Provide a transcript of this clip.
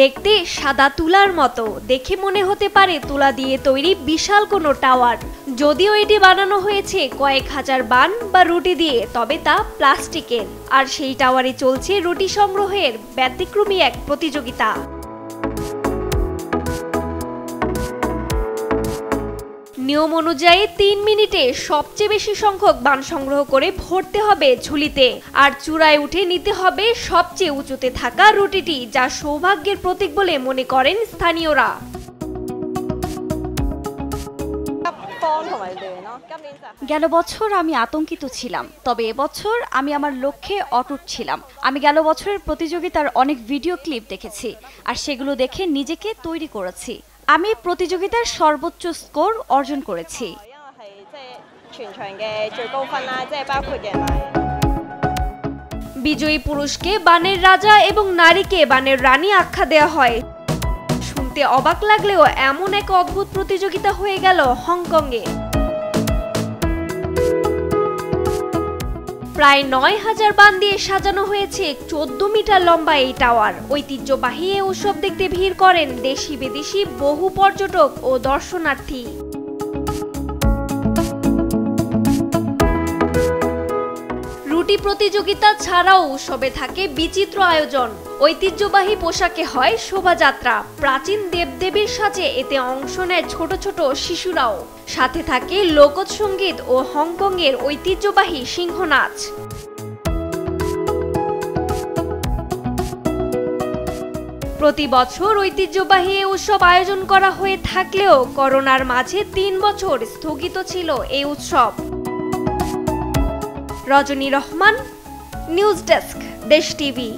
দেখতে সাদা তুলার মতো, দেখে মনে হতে পারে তুলা দিয়ে তৈরি বিশাল কোনো টাওয়ার। যদিও এটি বানানো হয়েছে কয়েক হাজার বান বা রুটি দিয়ে, তবে তা প্লাস্টিকের। আর সেই টাওয়ারে চলছে রুটি সংগ্রহের ব্যতিক্রমী এক প্রতিযোগিতা। নিয়ম অনুযায়ী ৩ মিনিটে সবচেয়ে বেশি সংখ্যক বান সংগ্রহ করে ভরতে হবে ঝুলিতে, আর চূড়ায় উঠে নিতে হবে সবচেয়ে উঁচুতে থাকা রুটিটি, যা সৌভাগ্যের প্রতীক বলে মনে করেন স্থানীয়রা। গেল বছর আমি আতঙ্কিত ছিলাম, তবে এবছর আমি আমার লক্ষ্যে অটুট ছিলাম। আমি গেল বছরের প্রতিযোগিতার অনেক ভিডিও ক্লিপ দেখেছি, আর সেগুলো দেখে নিজেকে তৈরি করেছি। আমি প্রতিযোগিতার সর্বোচ্চ স্কোর অর্জন করেছি। বিজয়ী পুরুষকে বানের রাজা এবং নারীকে বানের রানী আখ্যা দেওয়া হয়। শুনতে অবাক লাগলেও এমন এক অদ্ভুত প্রতিযোগিতা হয়ে গেল হংকংয়ে। প্রায় ৯,০০০ বান দিয়ে সাজানো হয়েছে ১৪ মিটার লম্বা এই টাওয়ার। ঐতিহ্যবাহী এই উৎসব দেখতে ভিড় করেন দেশি বিদেশি বহু পর্যটক ও দর্শনার্থী। রুটি প্রতিযোগিতা ছাড়াও উৎসবে থাকে বিচিত্র আয়োজন। ঐতিহ্যবাহী পোশাকে হয় শোভাযাত্রা, প্রাচীন দেবদেবীর সাজে এতে অংশ নেয় ছোট ছোট শিশুরাও। সাথে থাকে লোকজ সঙ্গীত ও হংকংয়ের ঐতিহ্যবাহী সিংহ নাচ। প্রতি বছর ঐতিহ্যবাহী এই উৎসব আয়োজন করা হয়ে থাকলেও করোনার মাঝে ৩ বছর স্থগিত ছিল এই উৎসব। রজনী রহমান, নিউজ ডেস্ক, দেশ টিভি।